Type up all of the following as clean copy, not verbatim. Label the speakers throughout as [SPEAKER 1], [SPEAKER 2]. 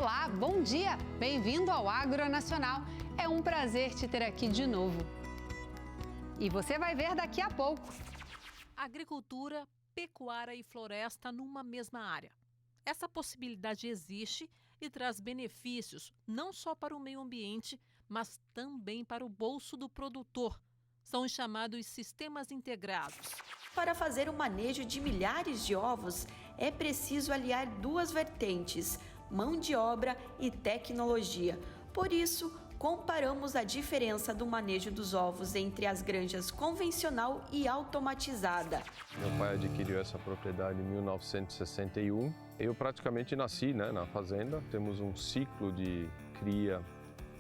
[SPEAKER 1] Olá, bom dia! Bem-vindo ao Agronacional. É um prazer te ter aqui de novo. E você vai ver daqui a pouco.
[SPEAKER 2] Agricultura, pecuária e floresta numa mesma área. Essa possibilidade existe e traz benefícios não só para o meio ambiente, mas também para o bolso do produtor. São os chamados sistemas integrados.
[SPEAKER 3] Para fazer o manejo de milhares de ovos, é preciso aliar duas vertentes, mão de obra e tecnologia. Por isso, comparamos a diferença do manejo dos ovos entre as granjas convencional e automatizada.
[SPEAKER 4] Meu pai adquiriu essa propriedade em 1961. Eu praticamente nasci, na fazenda. Temos um ciclo de cria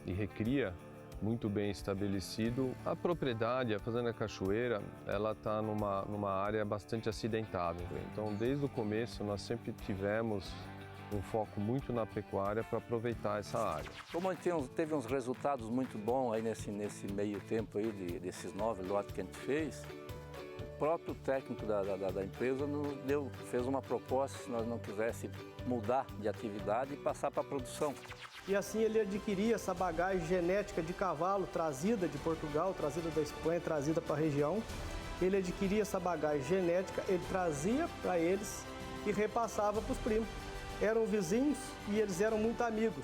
[SPEAKER 4] e recria muito bem estabelecido. A propriedade, a Fazenda Cachoeira, ela está numa área bastante acidentada. Então, desde o começo, nós sempre tivemos um foco muito na pecuária para aproveitar essa área.
[SPEAKER 5] Como a gente teve uns resultados muito bons aí nesse meio tempo aí desses 9 lotes que a gente fez, o próprio técnico da empresa fez uma proposta se nós não quiséssemos mudar de atividade e passar para a produção.
[SPEAKER 6] E assim ele adquiria essa bagagem genética de cavalo trazida de Portugal, trazida da Espanha, trazida para a região. Ele adquiria essa bagagem genética, ele trazia para eles e repassava para os primos. Eram vizinhos e eles eram muito amigos.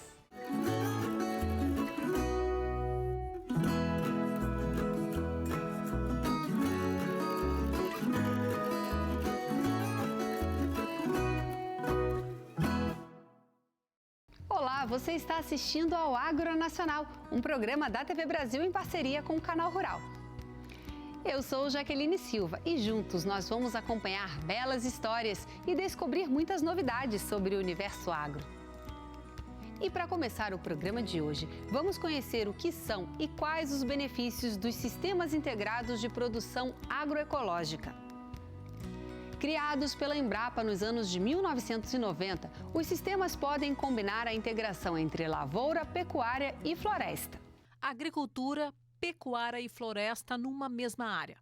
[SPEAKER 1] Olá, você está assistindo ao Agronacional, um programa da TV Brasil em parceria com o Canal Rural. Eu sou Jaqueline Silva e juntos nós vamos acompanhar belas histórias e descobrir muitas novidades sobre o universo agro. E para começar o programa de hoje, vamos conhecer o que são e quais os benefícios dos sistemas integrados de produção agroecológica. Criados pela Embrapa nos anos de 1990, os sistemas podem combinar a integração entre lavoura, pecuária e floresta.
[SPEAKER 2] Agricultura, pecuária e floresta numa mesma área.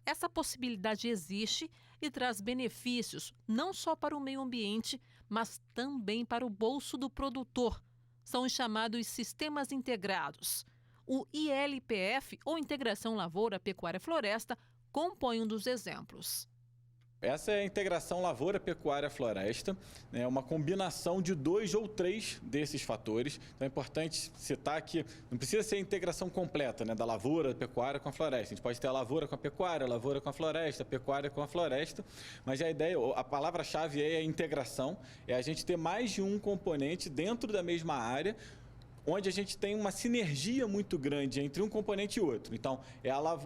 [SPEAKER 2] Essa possibilidade existe e traz benefícios não só para o meio ambiente, mas também para o bolso do produtor. São os chamados sistemas integrados. O ILPF, ou Integração Lavoura, Pecuária e Floresta, compõe um dos exemplos.
[SPEAKER 7] Essa é a integração lavoura-pecuária-floresta, é uma combinação de 2 ou 3 desses fatores. Então é importante citar que não precisa ser a integração completa, da lavoura, da pecuária com a floresta. A gente pode ter a lavoura com a pecuária, a lavoura com a floresta, a pecuária com a floresta, mas a palavra-chave é a integração, é a gente ter mais de um componente dentro da mesma área, onde a gente tem uma sinergia muito grande entre um componente e outro. Então,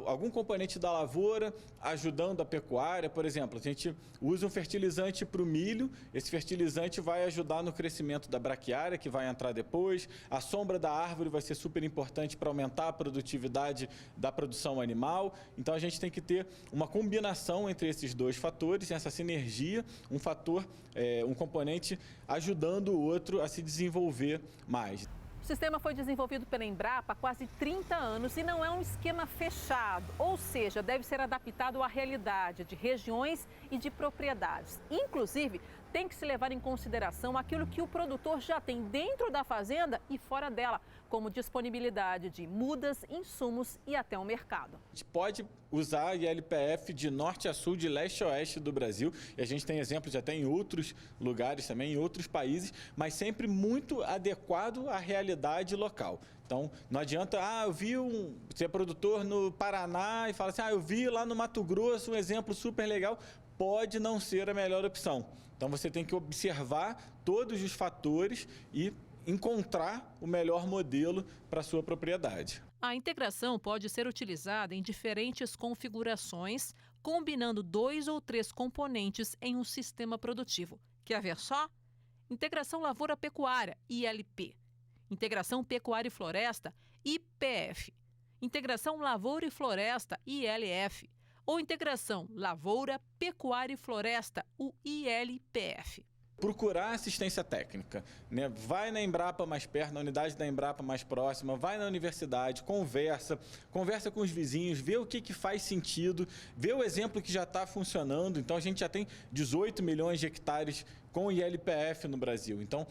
[SPEAKER 7] algum componente da lavoura ajudando a pecuária. Por exemplo, a gente usa um fertilizante para o milho, esse fertilizante vai ajudar no crescimento da braquiária, que vai entrar depois. A sombra da árvore vai ser super importante para aumentar a produtividade da produção animal. Então, a gente tem que ter uma combinação entre esses dois fatores, essa sinergia, um componente ajudando o outro a se desenvolver mais.
[SPEAKER 2] O sistema foi desenvolvido pela Embrapa há quase 30 anos e não é um esquema fechado, ou seja, deve ser adaptado à realidade de regiões e de propriedades. Inclusive, tem que se levar em consideração aquilo que o produtor já tem dentro da fazenda e fora dela, como disponibilidade de mudas, insumos e até o mercado.
[SPEAKER 7] A gente pode usar a ILPF de norte a sul, de leste a oeste do Brasil, e a gente tem exemplos até em outros lugares também, em outros países, mas sempre muito adequado à realidade local. Então, não adianta, eu vi ser produtor no Paraná e fala assim, eu vi lá no Mato Grosso um exemplo super legal, pode não ser a melhor opção. Então, você tem que observar todos os fatores e encontrar o melhor modelo para a sua propriedade.
[SPEAKER 2] A integração pode ser utilizada em diferentes configurações, combinando 2 ou 3 componentes em um sistema produtivo. Quer ver só? Integração Lavoura-Pecuária, ILP. Integração Pecuária e Floresta, IPF. Integração Lavoura e Floresta, ILF. Ou Integração Lavoura, Pecuária e Floresta, o ILPF.
[SPEAKER 7] Procurar assistência técnica, Vai na Embrapa mais perto, na unidade da Embrapa mais próxima, vai na universidade, conversa com os vizinhos, vê o que faz sentido, vê o exemplo que já está funcionando. Então, a gente já tem 18 milhões de hectares com ILPF no Brasil. Então,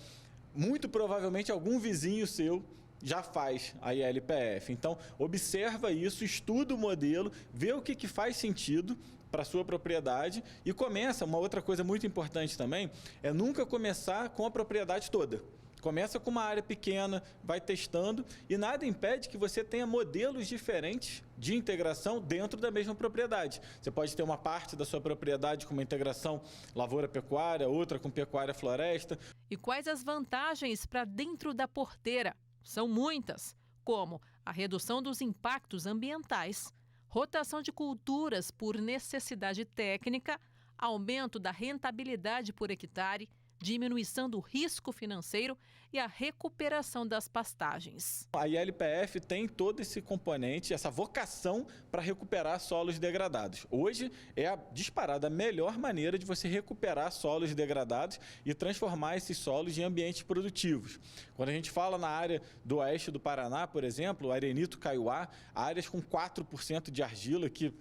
[SPEAKER 7] muito provavelmente algum vizinho seu já faz a ILPF. Então, observa isso, estuda o modelo, vê o que faz sentido para a sua propriedade e começa. Uma outra coisa muito importante também é nunca começar com a propriedade toda. Começa com uma área pequena, vai testando e nada impede que você tenha modelos diferentes de integração dentro da mesma propriedade. Você pode ter uma parte da sua propriedade com uma integração lavoura-pecuária, outra com pecuária-floresta.
[SPEAKER 2] E quais as vantagens para dentro da porteira? São muitas, como a redução dos impactos ambientais, rotação de culturas por necessidade técnica, aumento da rentabilidade por hectare, diminuição do risco financeiro e a recuperação das pastagens.
[SPEAKER 7] A ILPF tem todo esse componente, essa vocação para recuperar solos degradados. Hoje é a disparada melhor maneira de você recuperar solos degradados e transformar esses solos em ambientes produtivos. Quando a gente fala na área do oeste do Paraná, por exemplo, o Arenito Kaiowá, áreas com 4% de argila que...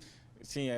[SPEAKER 7] Sim,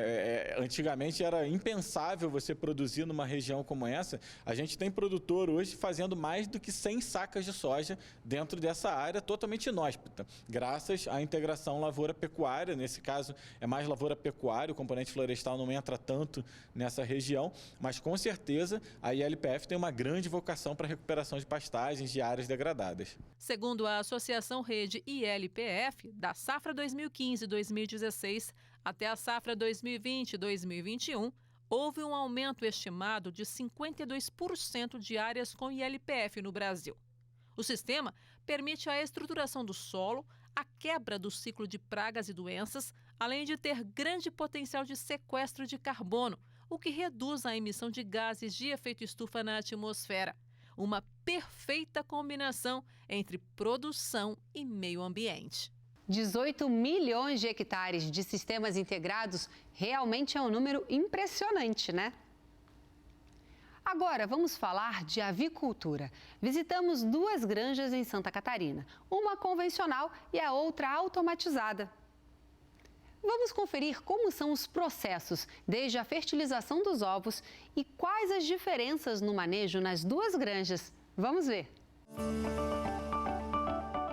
[SPEAKER 7] antigamente era impensável você produzir numa região como essa. A gente tem produtor hoje fazendo mais do que 100 sacas de soja dentro dessa área totalmente inóspita, graças à integração lavoura-pecuária. Nesse caso, é mais lavoura-pecuária, o componente florestal não entra tanto nessa região, mas com certeza a ILPF tem uma grande vocação para a recuperação de pastagens de áreas degradadas.
[SPEAKER 2] Segundo a Associação Rede ILPF, da safra 2015-2016, até a safra 2020-2021, houve um aumento estimado de 52% de áreas com ILPF no Brasil. O sistema permite a estruturação do solo, a quebra do ciclo de pragas e doenças, além de ter grande potencial de sequestro de carbono, o que reduz a emissão de gases de efeito estufa na atmosfera. Uma perfeita combinação entre produção e meio ambiente.
[SPEAKER 1] 18 milhões de hectares de sistemas integrados realmente é um número impressionante, né? Agora vamos falar de avicultura. Visitamos duas granjas em Santa Catarina, uma convencional e a outra automatizada. Vamos conferir como são os processos, desde a fertilização dos ovos e quais as diferenças no manejo nas duas granjas. Vamos ver.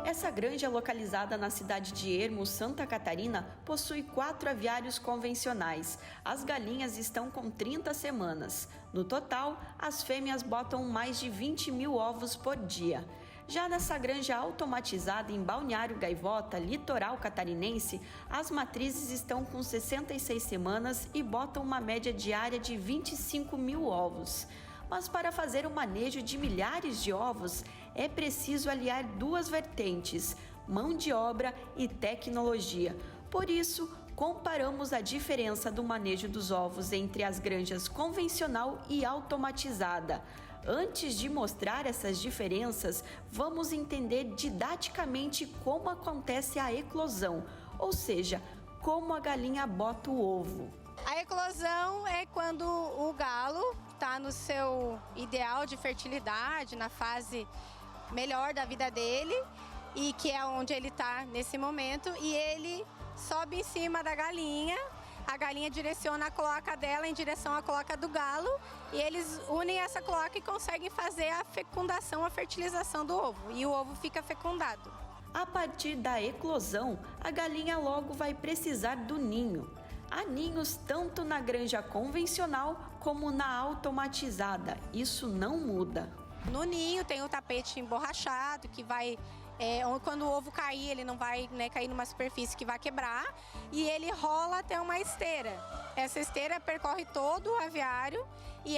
[SPEAKER 3] Essa granja, localizada na cidade de Ermo, Santa Catarina, possui 4 aviários convencionais. As galinhas estão com 30 semanas. No total, as fêmeas botam mais de 20 mil ovos por dia. Já nessa granja automatizada em Balneário Gaivota, litoral catarinense, as matrizes estão com 66 semanas e botam uma média diária de 25 mil ovos. Mas para fazer o manejo de milhares de ovos, é preciso aliar duas vertentes, mão de obra e tecnologia. Por isso, comparamos a diferença do manejo dos ovos entre as granjas convencional e automatizada. Antes de mostrar essas diferenças, vamos entender didaticamente como acontece a eclosão, ou seja, como a galinha bota o ovo.
[SPEAKER 8] A eclosão é quando o galo está no seu ideal de fertilidade, na fase melhor da vida dele, e que é onde ele está nesse momento, e ele sobe em cima da galinha, a galinha direciona a cloaca dela em direção à cloaca do galo, e eles unem essa cloaca e conseguem fazer a fecundação, a fertilização do ovo, e o ovo fica fecundado.
[SPEAKER 3] A partir da eclosão, a galinha logo vai precisar do ninho. Há ninhos tanto na granja convencional como na automatizada. Isso não muda.
[SPEAKER 8] No ninho tem o tapete emborrachado, que vai, quando o ovo cair, ele não vai cair numa superfície que vai quebrar. E ele rola até uma esteira. Essa esteira percorre todo o aviário e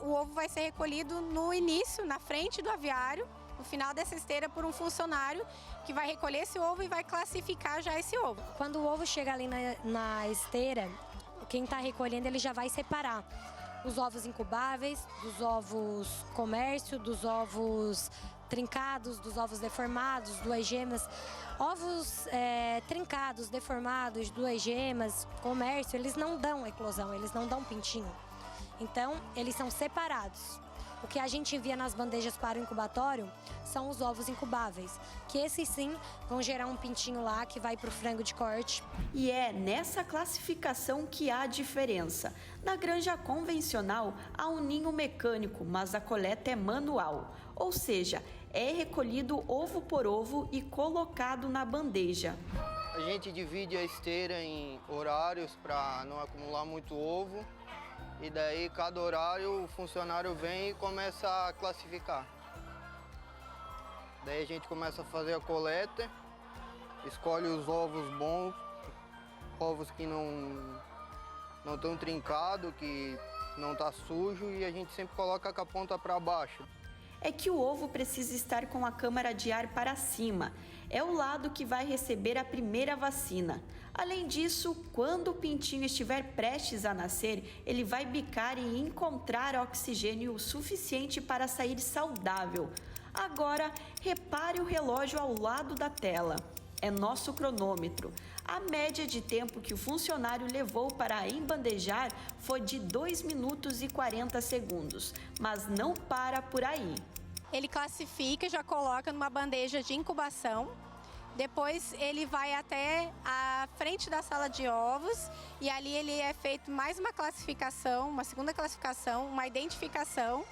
[SPEAKER 8] o ovo vai ser recolhido no início, na frente do aviário, no final dessa esteira, por um funcionário que vai recolher esse ovo e vai classificar já esse ovo.
[SPEAKER 9] Quando o ovo chega ali na esteira, quem está recolhendo ele já vai separar os ovos incubáveis, dos ovos comércio, dos ovos trincados, dos ovos deformados, 2 gemas. Ovos trincados, deformados, 2 gemas, comércio, eles não dão eclosão, eles não dão pintinho. Então, eles são separados. O que a gente envia nas bandejas para o incubatório são os ovos incubáveis, que esses sim vão gerar um pintinho lá que vai para o frango de corte.
[SPEAKER 3] E é nessa classificação que há diferença. Na granja convencional há um ninho mecânico, mas a coleta é manual. Ou seja, é recolhido ovo por ovo e colocado na bandeja.
[SPEAKER 10] A gente divide a esteira em horários para não acumular muito ovo. E daí, cada horário, o funcionário vem e começa a classificar. Daí a gente começa a fazer a coleta, escolhe os ovos bons, ovos que não estão trincados, que não está sujo, e a gente sempre coloca com a ponta para baixo.
[SPEAKER 3] É que o ovo precisa estar com a câmara de ar para cima. É o lado que vai receber a primeira vacina. Além disso, quando o pintinho estiver prestes a nascer, ele vai bicar e encontrar oxigênio suficiente para sair saudável. Agora, repare o relógio ao lado da tela. É nosso cronômetro. A média de tempo que o funcionário levou para embandejar foi de 2 minutos e 40 segundos, mas não para por aí.
[SPEAKER 8] Ele classifica, já coloca numa bandeja de incubação. Depois ele vai até a frente da sala de ovos e ali ele é feito mais uma classificação, uma segunda classificação, uma identificação.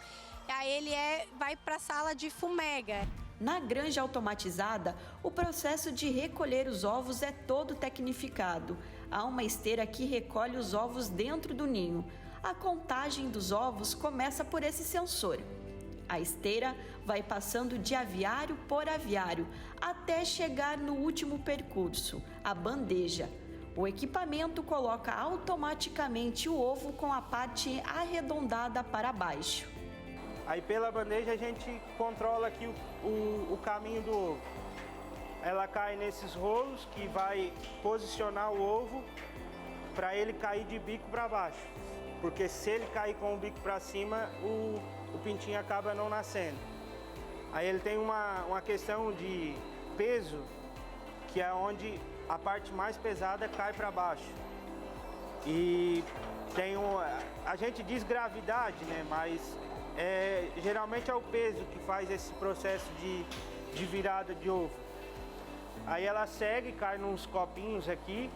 [SPEAKER 8] E aí ele vai para a sala de fumega.
[SPEAKER 3] Na granja automatizada, o processo de recolher os ovos é todo tecnificado. Há uma esteira que recolhe os ovos dentro do ninho. A contagem dos ovos começa por esse sensor. A esteira vai passando de aviário por aviário até chegar no último percurso, a bandeja. O equipamento coloca automaticamente o ovo com a parte arredondada para baixo.
[SPEAKER 6] Aí pela bandeja a gente controla aqui o caminho do ovo. Ela cai nesses rolos que vai posicionar o ovo para ele cair de bico para baixo. Porque se ele cair com o bico para cima, o pintinho acaba não nascendo. Aí ele tem uma questão de peso, que é onde a parte mais pesada cai para baixo. E tem a gente diz gravidade, né? Mas geralmente é o peso que faz esse processo de virada de ovo. Aí ela segue, cai nos copinhos aqui,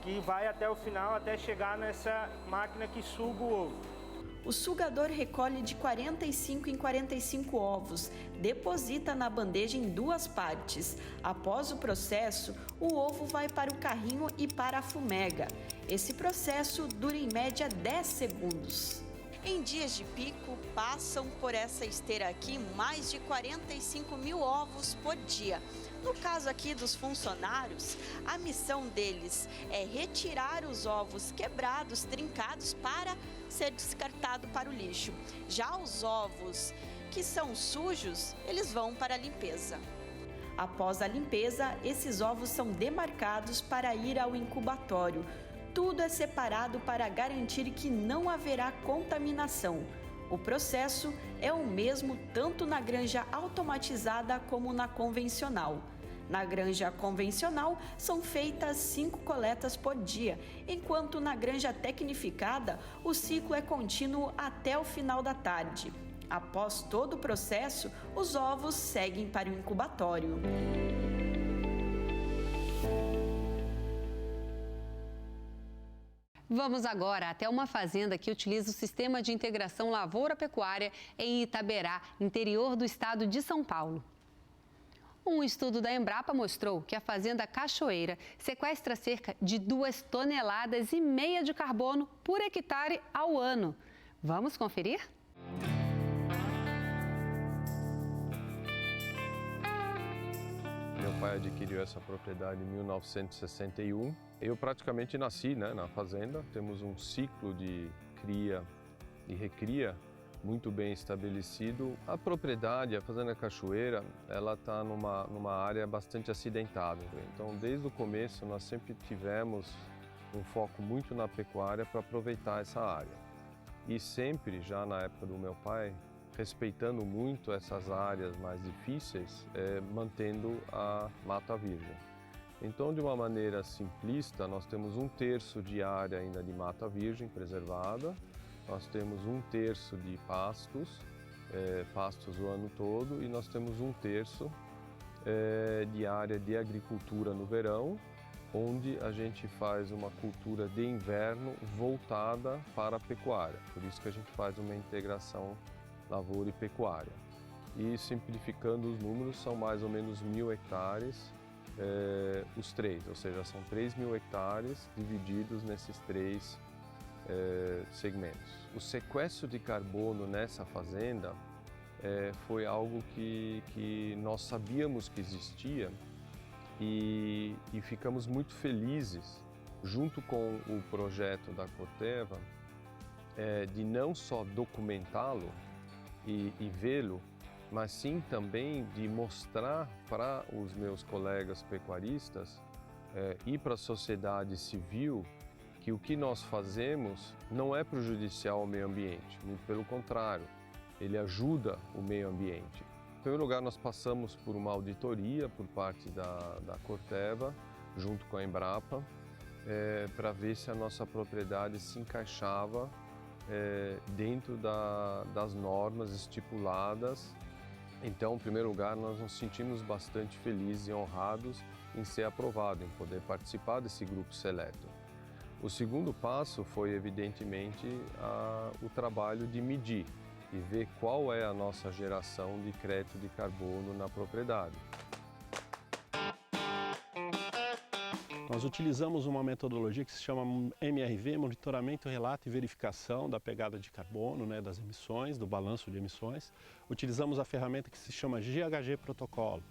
[SPEAKER 6] que vai até o final, até chegar nessa máquina que suga o ovo.
[SPEAKER 3] O sugador recolhe de 45 em 45 ovos, deposita na bandeja em 2 partes. Após o processo, o ovo vai para o carrinho e para a fumega. Esse processo dura em média 10 segundos. Em dias de pico, passam por essa esteira aqui mais de 45 mil ovos por dia. No caso aqui dos funcionários, a missão deles é retirar os ovos quebrados, trincados, para ser descartado para o lixo. Já os ovos que são sujos, eles vão para a limpeza. Após a limpeza, esses ovos são demarcados para ir ao incubatório. Tudo é separado para garantir que não haverá contaminação. O processo é o mesmo tanto na granja automatizada como na convencional. Na granja convencional, são feitas 5 coletas por dia, enquanto na granja tecnificada, o ciclo é contínuo até o final da tarde. Após todo o processo, os ovos seguem para o incubatório.
[SPEAKER 1] Vamos agora até uma fazenda que utiliza o sistema de integração lavoura-pecuária em Itaberá, interior do estado de São Paulo. Um estudo da Embrapa mostrou que a fazenda Cachoeira sequestra cerca de 2,5 toneladas de carbono por hectare ao ano. Vamos conferir?
[SPEAKER 4] Meu pai adquiriu essa propriedade em 1961. Eu praticamente nasci, na fazenda. Temos um ciclo de cria e recria muito bem estabelecido. A propriedade, a Fazenda Cachoeira, ela está numa área bastante acidentada. Então, desde o começo, nós sempre tivemos um foco muito na pecuária para aproveitar essa área. E sempre, já na época do meu pai, respeitando muito essas áreas mais difíceis, mantendo a mata virgem. Então, de uma maneira simplista, nós temos 1/3 de área ainda de mata virgem preservada, nós temos 1/3 de pastos, pastos o ano todo, e nós temos 1/3 de área de agricultura no verão, onde a gente faz uma cultura de inverno voltada para a pecuária. Por isso que a gente faz uma integração lavoura e pecuária. e simplificando os números, são mais ou menos 1.000 hectares, os três, ou seja, são 3.000 hectares divididos nesses três segmentos. O sequestro de carbono nessa fazenda foi algo que nós sabíamos que existia e ficamos muito felizes, junto com o projeto da Corteva, de não só documentá-lo e vê-lo, mas sim também de mostrar para os meus colegas pecuaristas e para a sociedade civil que o que nós fazemos não é prejudicial ao meio ambiente, muito pelo contrário, ele ajuda o meio ambiente. Em primeiro lugar, nós passamos por uma auditoria por parte da Corteva, junto com a Embrapa, para ver se a nossa propriedade se encaixava dentro das normas estipuladas. Então, em primeiro lugar, nós nos sentimos bastante felizes e honrados em ser aprovado, em poder participar desse grupo seleto. O segundo passo foi, evidentemente, o trabalho de medir e ver qual é a nossa geração de crédito de carbono na propriedade.
[SPEAKER 11] Nós utilizamos uma metodologia que se chama MRV, Monitoramento, Relato e Verificação da pegada de carbono, das emissões, do balanço de emissões. Utilizamos a ferramenta que se chama GHG Protocolo.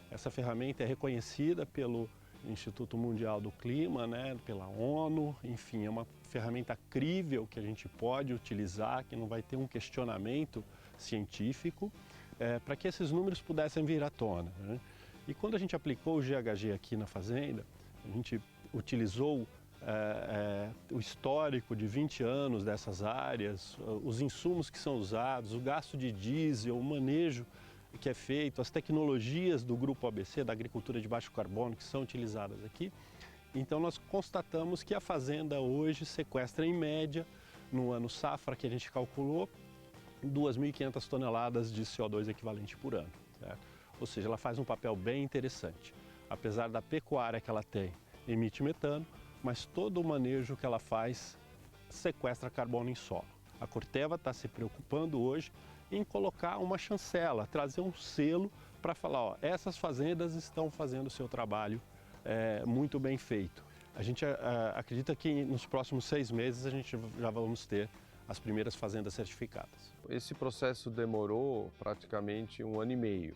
[SPEAKER 11] Essa ferramenta é reconhecida pelo Instituto Mundial do Clima, pela ONU, enfim, é uma ferramenta crível que a gente pode utilizar, que não vai ter um questionamento científico, para que esses números pudessem vir à tona. E quando a gente aplicou o GHG aqui na fazenda, a gente utilizou o histórico de 20 anos dessas áreas, os insumos que são usados, o gasto de diesel, o manejo que é feito, as tecnologias do Grupo ABC, da agricultura de baixo carbono, que são utilizadas aqui. Então nós constatamos que a fazenda hoje sequestra em média, no ano safra que a gente calculou, 2.500 toneladas de CO2 equivalente por ano. Certo? Ou seja, ela faz um papel bem interessante. Apesar da pecuária que ela tem, emite metano, mas todo o manejo que ela faz sequestra carbono em solo. A Corteva está se preocupando hoje em colocar uma chancela, trazer um selo para falar, essas fazendas estão fazendo o seu trabalho muito bem feito. A gente acredita que nos próximos 6 meses a gente já vamos ter as primeiras fazendas certificadas.
[SPEAKER 4] Esse processo demorou praticamente 1 ano e meio.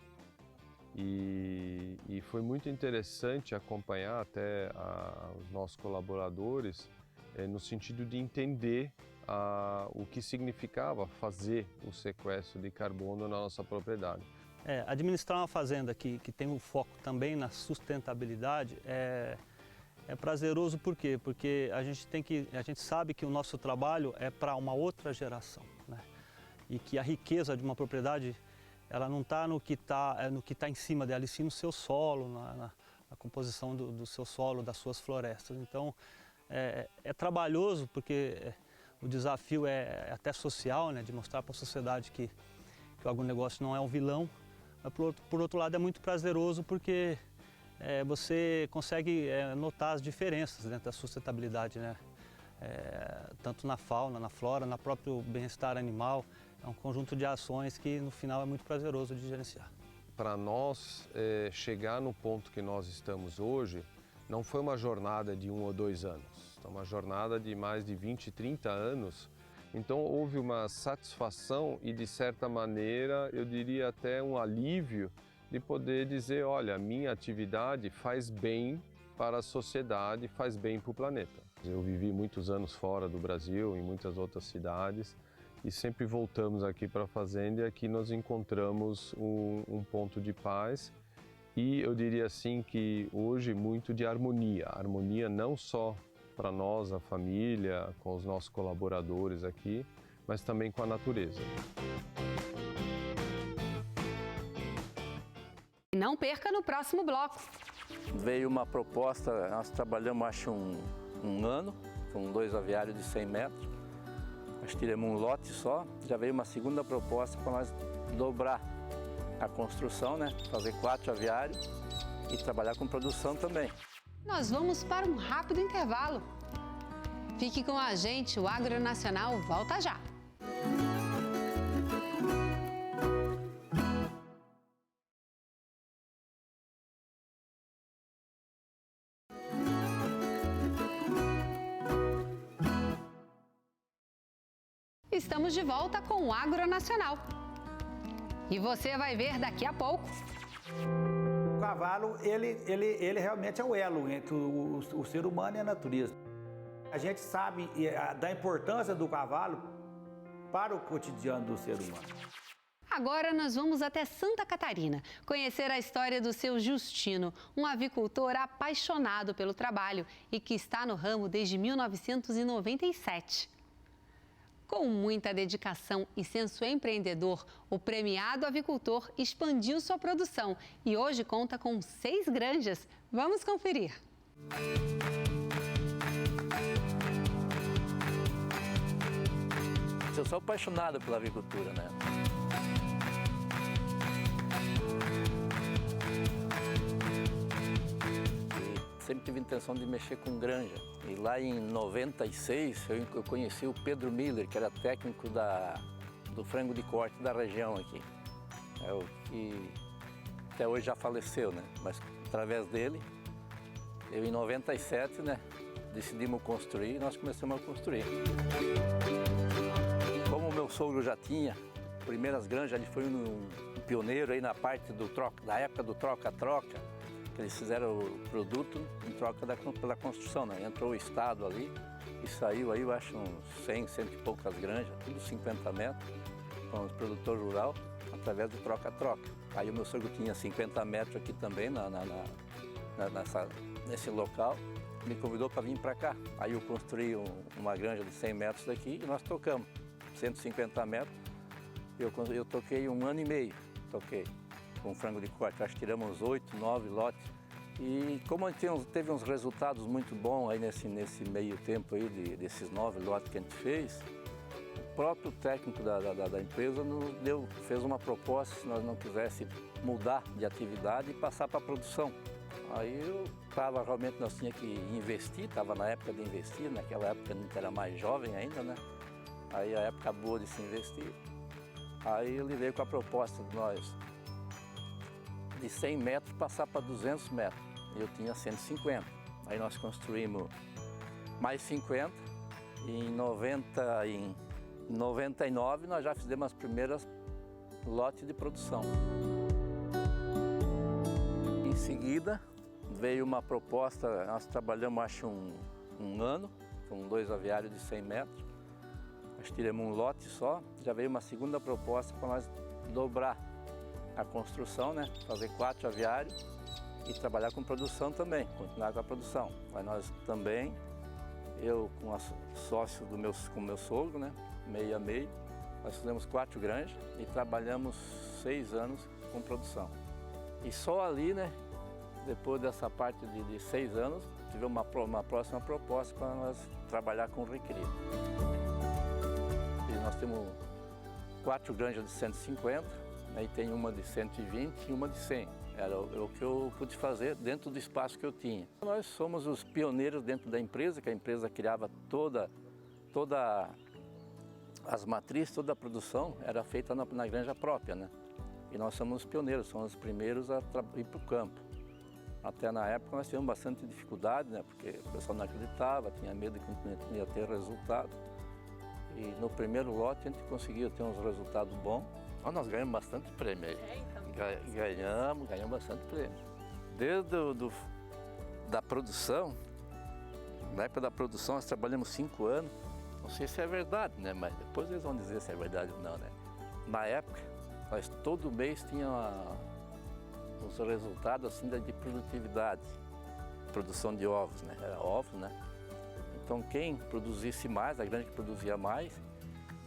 [SPEAKER 4] E foi muito interessante acompanhar até os nossos colaboradores no sentido de entender o que significava fazer o sequestro de carbono na nossa propriedade.
[SPEAKER 12] Administrar uma fazenda que tem um foco também na sustentabilidade é prazeroso. Por quê? Porque a gente sabe que o nosso trabalho é para uma outra geração, e que a riqueza de uma propriedade ela não está no que está em cima dela, e sim no seu solo, na composição do seu solo, das suas florestas. Então, é trabalhoso porque o desafio é até social, de mostrar para a sociedade que o agronegócio não é um vilão. Mas, por outro lado, é muito prazeroso porque você consegue notar as diferenças dentro da sustentabilidade, tanto na fauna, na flora, no próprio bem-estar animal. É um conjunto de ações que no final é muito prazeroso de gerenciar.
[SPEAKER 4] Para nós chegar no ponto que nós estamos hoje, não foi uma jornada de 1 ou 2 anos, é uma jornada de mais de 20, 30 anos. Então houve uma satisfação e, de certa maneira, eu diria até um alívio de poder dizer, olha, a minha atividade faz bem para a sociedade, faz bem para o planeta. Eu vivi muitos anos fora do Brasil, em muitas outras cidades, e sempre voltamos aqui para a fazenda e aqui nós encontramos um ponto de paz e eu diria assim que hoje muito de harmonia. Harmonia não só para nós, a família, com os nossos colaboradores aqui, mas também com a natureza.
[SPEAKER 1] Não perca no próximo bloco.
[SPEAKER 5] Veio uma proposta, nós trabalhamos acho um ano, com 2 aviários de 100 metros. Nós tiramos um lote só, já veio uma segunda proposta para nós dobrar a construção, fazer 4 aviários e trabalhar com produção também.
[SPEAKER 1] Nós vamos para um rápido intervalo. Fique com a gente, o Agro Nacional volta já. Estamos de volta com o Agronacional. E você vai ver daqui a pouco.
[SPEAKER 13] O cavalo, ele realmente é o elo entre o ser humano e a natureza. A gente sabe da importância do cavalo para o cotidiano do ser humano.
[SPEAKER 1] Agora nós vamos até Santa Catarina, conhecer a história do seu Justino, um avicultor apaixonado pelo trabalho e que está no ramo desde 1997. Com muita dedicação e senso empreendedor, o premiado avicultor expandiu sua produção e hoje conta com 6 granjas. Vamos conferir.
[SPEAKER 5] Eu sou apaixonado pela avicultura, né? E sempre tive a intenção de mexer com granja. E lá em 96 eu conheci o Pedro Miller, que era técnico do frango de corte da região aqui. É o que até hoje já faleceu, né? Mas através dele, eu em 97, né, decidimos construir e nós começamos a construir. Como o meu sogro já tinha primeiras granjas, ele foi um pioneiro aí na parte da época do troca-troca. Eles fizeram o produto em troca pela construção, né? Entrou o Estado ali e saiu aí, eu acho, uns 100 e poucas granjas, tudo 50 metros, com o produtor rural, através do troca-troca. Aí o meu sogro tinha 50 metros aqui também, nesse local, me convidou para vir para cá. Aí eu construí uma granja de 100 metros daqui e nós tocamos 150 metros. Eu toquei 1 ano e meio, com frango de corte. Acho que tiramos 8, 9 lotes. E como a gente teve uns resultados muito bons aí nesse meio tempo aí desses 9 lotes que a gente fez, o próprio técnico da empresa fez uma proposta se nós não quiséssemos mudar de atividade e passar para a produção. Aí realmente nós tínhamos que investir, estava na época de investir, naquela época a gente era mais jovem ainda, né? Aí a época boa de se investir. Aí ele veio com a proposta de nós, de 100 metros, passar para 200 metros. Eu tinha 150. Aí nós construímos mais 50. E em 99 nós já fizemos as primeiras lotes de produção. Em seguida veio uma proposta, nós trabalhamos acho um ano, com 2 aviários de 100 metros. Nós tiramos um lote só, já veio uma segunda proposta para nós dobrar a construção, né? Fazer 4 aviários e trabalhar com produção também, continuar com a produção. Aí nós também, eu com o sócio com o meu sogro, né? Meio a meio, nós fizemos 4 granjas e trabalhamos 6 anos com produção. E só ali, né? Depois dessa parte de 6 anos, tivemos uma próxima proposta para nós trabalhar com recria. E nós temos 4 granjas de 150, aí tem uma de 120 e uma de 100. Era o que eu pude fazer dentro do espaço que eu tinha. Nós somos os pioneiros dentro da empresa, que a empresa criava toda as matrizes, toda a produção era feita na granja própria, né? E nós somos os pioneiros, somos os primeiros a ir para o campo. Até na época nós tivemos bastante dificuldade, né? Porque o pessoal não acreditava, tinha medo que não ia ter resultado. E no primeiro lote a gente conseguiu ter uns resultados bons. Então, nós ganhamos bastante prêmio aí. Ganhamos bastante prêmio. Desde da produção, na época da produção nós trabalhamos 5 anos. Não sei se é verdade, né? Mas depois eles vão dizer se é verdade ou não, né? Na época, nós todo mês tínhamos uns resultados assim de produtividade. Produção de ovos, né? Era ovos, né? Então quem produzisse mais, a granja que produzia mais,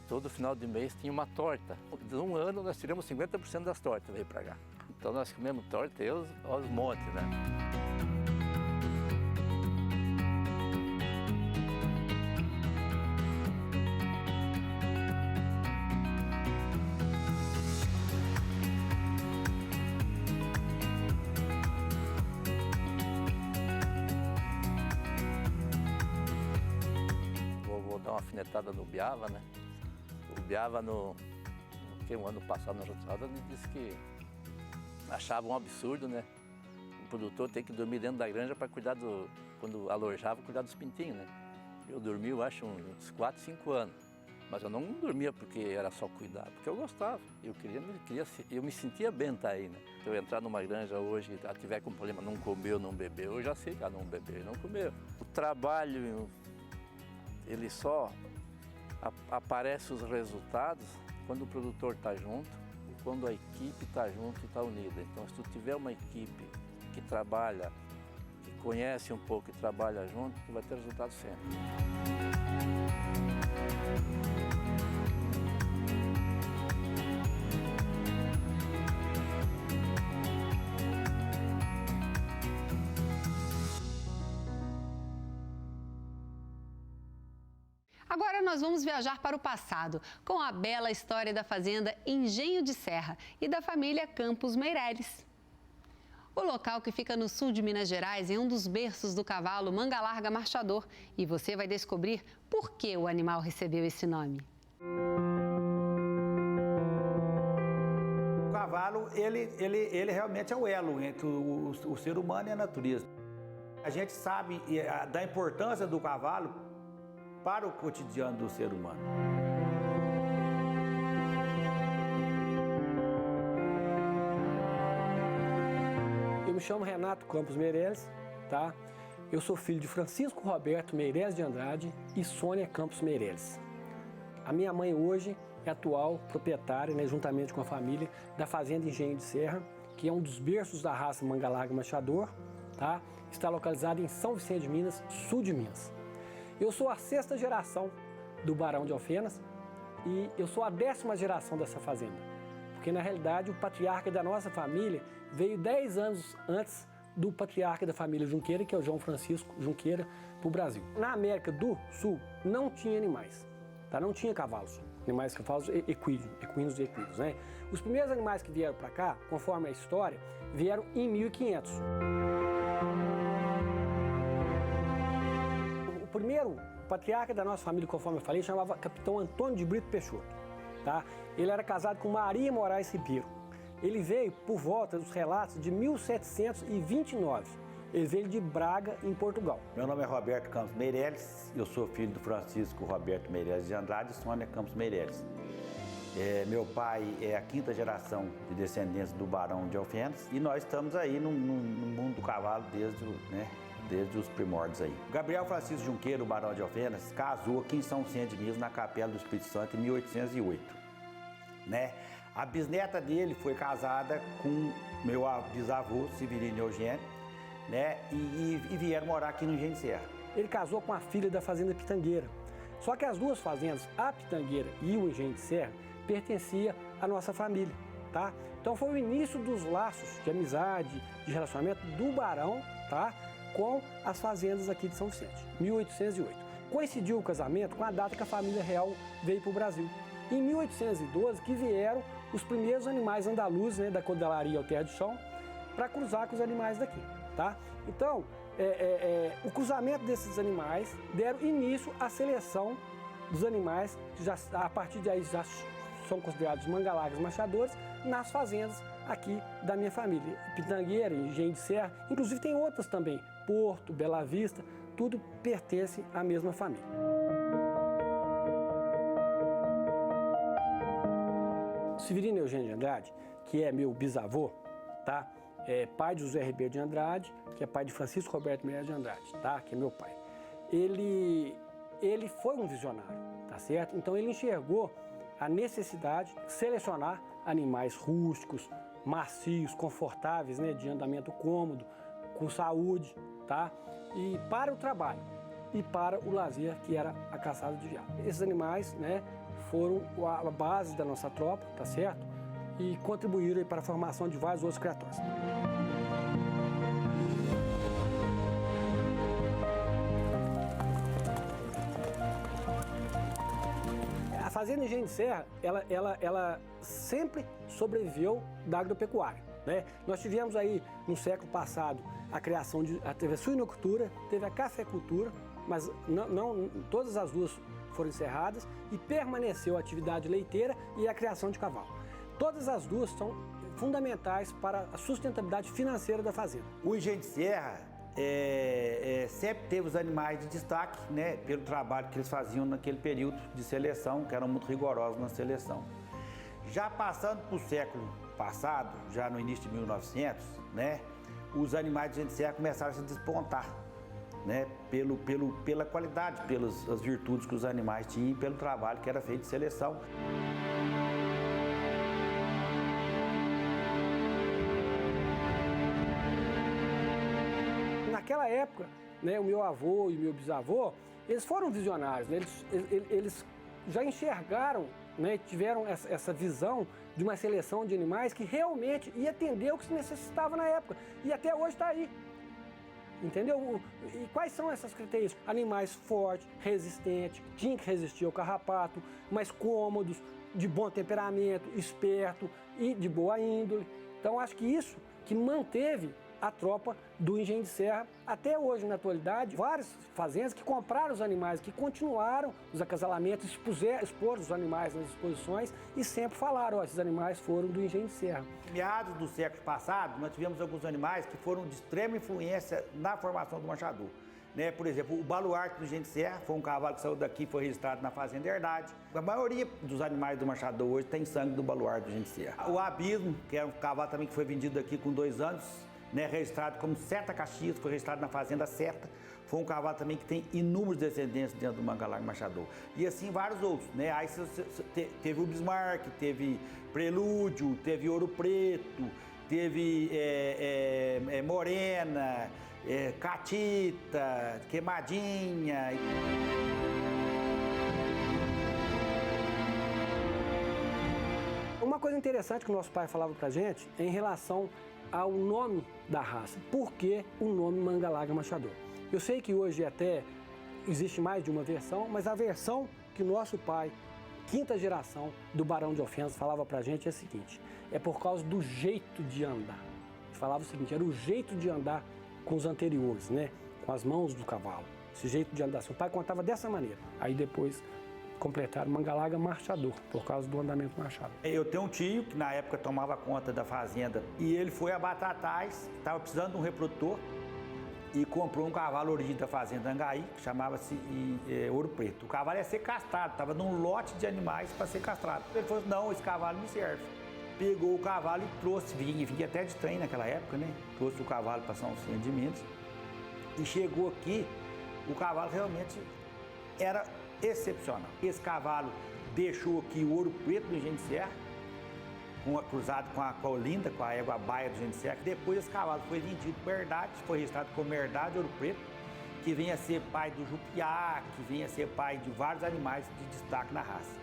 [SPEAKER 5] todo final de mês tinha uma torta. De um ano nós tiramos 50% das tortas veio para cá. Então nós comemos torta e aos montes, né? Vou dar uma alfinetada no Biava, né? O Biava, no ano passado, na roçada, ele disse que achava um absurdo, né? O produtor tem que dormir dentro da granja para cuidar quando alojava, cuidar dos pintinhos, né? Eu dormi, eu acho, uns 4, 5 anos. Mas eu não dormia porque era só cuidar, porque eu gostava. Eu me sentia bem estar aí, né? Se eu entrar numa granja hoje e tiver com problema, não comeu, não bebeu, eu já sei que não bebeu e não comeu. O trabalho, ele só aparece os resultados quando o produtor está junto, quando a equipe está junto e está unida. Então, se tu tiver uma equipe que trabalha, que conhece um pouco e trabalha junto, tu vai ter resultado sempre.
[SPEAKER 1] Agora nós vamos viajar para o passado com a bela história da fazenda Engenho de Serra e da família Campos Meireles. O local, que fica no sul de Minas Gerais, é um dos berços do cavalo manga larga marchador, e você vai descobrir por que o animal recebeu esse nome.
[SPEAKER 13] O cavalo, ele realmente é o elo entre o ser humano e a natureza. A gente sabe da importância do cavalo para o cotidiano do ser humano.
[SPEAKER 14] Eu me chamo Renato Campos Meireles, tá? Eu sou filho de Francisco Roberto Meireles de Andrade e Sônia Campos Meireles. A minha mãe hoje é atual proprietária, né, juntamente com a família, da Fazenda Engenho de Serra, que é um dos berços da raça manga larga marchador, tá? Está localizada em São Vicente de Minas, sul de Minas. Eu sou a 6ª geração do Barão de Alfenas e eu sou a 10ª geração dessa fazenda. Porque, na realidade, o patriarca da nossa família veio 10 anos antes do patriarca da família Junqueira, que é o João Francisco Junqueira, para o Brasil. Na América do Sul não tinha animais, tá? Não tinha cavalos, animais cavalos equinos e equinos, né? Os primeiros animais que vieram para cá, conforme a história, vieram em 1500. O primeiro patriarca da nossa família, conforme eu falei, chamava Capitão Antônio de Brito Peixoto, tá? Ele era casado com Maria Moraes Ribeiro. Ele veio por volta dos relatos de 1729. Ele veio de Braga, em Portugal.
[SPEAKER 13] Meu nome é Roberto Campos Meireles, eu sou filho do Francisco Roberto Meireles de Andrade e Sônia Campos Meireles. Meu pai é a 5ª geração de descendentes do Barão de Alfenas e nós estamos aí no mundo do cavalo desde os primórdios aí. Gabriel Francisco Junqueira, o Barão de Alfenas, casou aqui em São Vicente de Minas, na Capela do Espírito Santo, em 1808. Né? A bisneta dele foi casada com meu bisavô, Severino Eugênio, né? E vieram morar aqui no Engenho de Serra.
[SPEAKER 14] Ele casou com a filha da Fazenda Pitangueira. Só que as duas fazendas, a Pitangueira e o Engenho de Serra, pertenciam à nossa família, tá? Então foi o início dos laços de amizade, de relacionamento do Barão, tá? Com as fazendas aqui de São Vicente, 1808. Coincidiu o casamento com a data que a família real veio para o Brasil. Em 1812 que vieram os primeiros animais andaluzes, né, da codelaria ao terra de chão, para cruzar com os animais daqui, tá? Então, o cruzamento desses animais deram início à seleção dos animais que já, a partir daí já são considerados manga largas marchadores nas fazendas aqui da minha família. Pitangueira, Engenho de Serra, inclusive tem outras também, Porto, Bela Vista, tudo pertence à mesma família. Severino Eugênio de Andrade, que é meu bisavô, tá? É pai de José Ribeiro de Andrade, que é pai de Francisco Roberto Meireles de Andrade, tá? Que é meu pai. Ele foi um visionário, tá certo? Então ele enxergou a necessidade de selecionar animais rústicos, macios, confortáveis, né? De andamento cômodo, com saúde, tá? E para o trabalho e para o lazer, que era a caçada de veado. Esses animais, né? Foram a base da nossa tropa, tá certo? E contribuíram para a formação de várias outras criaturas. A Fazenda Engenho de Serra, ela sempre sobreviveu da agropecuária, né? Nós tivemos aí, no século passado, a criação teve a suinocultura, teve a cafeicultura, mas não todas as duas foram encerradas e permaneceu a atividade leiteira e a criação de cavalo. Todas as duas são fundamentais para a sustentabilidade financeira da fazenda.
[SPEAKER 13] O Engenho de Serra sempre teve os animais de destaque, né, pelo trabalho que eles faziam naquele período de seleção, que eram muito rigorosos na seleção. Já passando para o século passado, já no início de 1900, né, os animais de gente serra começaram a se despontar, né, pela qualidade, pelas as virtudes que os animais tinham e pelo trabalho que era feito de seleção.
[SPEAKER 14] Naquela época, né, o meu avô e o meu bisavô, eles foram visionários, né? Eles já enxergaram, né, tiveram essa visão de uma seleção de animais que realmente ia atender o que se necessitava na época. E até hoje está aí. Entendeu? E quais são essas características? Animais fortes, resistentes, tinham que resistir ao carrapato, mais cômodos, de bom temperamento, esperto e de boa índole. Então, acho que isso que manteve a tropa do Engenho de Serra até hoje, na atualidade. Várias fazendas que compraram os animais, que continuaram os acasalamentos, exporam os animais nas exposições e sempre falaram, ó, esses animais foram do Engenho de Serra.
[SPEAKER 13] Em meados do século passado, nós tivemos alguns animais que foram de extrema influência na formação do manchador. Né? Por exemplo, o baluarte do Engenho de Serra foi um cavalo que saiu daqui e foi registrado na Fazenda Herdade. A maioria dos animais do manchador hoje tem sangue do baluarte do Engenho de Serra. O Abismo, que é um cavalo também que foi vendido aqui com 2 anos, né, registrado como Seta Caxias, foi registrado na Fazenda Seta. Foi um cavalo também que tem inúmeros descendentes dentro do Manga Larga Machador. E assim vários outros, né? Aí teve o Bismarck, teve Prelúdio, teve Ouro Preto, teve Morena, Catita, Queimadinha.
[SPEAKER 14] Uma coisa interessante que o nosso pai falava pra gente é em relação ao nome da raça. Por que o nome Manga Larga Machador? Eu sei que hoje até existe mais de uma versão, mas a versão que o nosso pai, 5ª geração do Barão de Ofensas, falava pra gente é a seguinte: é por causa do jeito de andar. Ele falava o seguinte, era o jeito de andar com os anteriores, né? Com as mãos do cavalo. Esse jeito de andar. Seu pai contava dessa maneira. Aí depois completaram Manga Larga Marchador, por causa do andamento machado.
[SPEAKER 13] Eu tenho um tio que na época tomava conta da fazenda e ele foi a Batatais, estava precisando de um reprodutor e comprou um cavalo origem da fazenda Angaí, que chamava-se Ouro Preto. O cavalo ia ser castrado, estava num lote de animais para ser castrado. Ele falou, não, esse cavalo me serve. Pegou o cavalo e trouxe, vinha até de trem naquela época, né? Trouxe o cavalo para São Vicente de Minas e chegou aqui, o cavalo realmente era excepcional. Esse cavalo deixou aqui o Ouro Preto do Engenho de Serra, cruzado com a Olinda, com a égua baia do Engenho de Serra. Depois esse cavalo foi vendido para Herdade, foi registrado como Herdade Ouro Preto, que vem a ser pai do Jupiá, que vem a ser pai de vários animais de destaque na raça.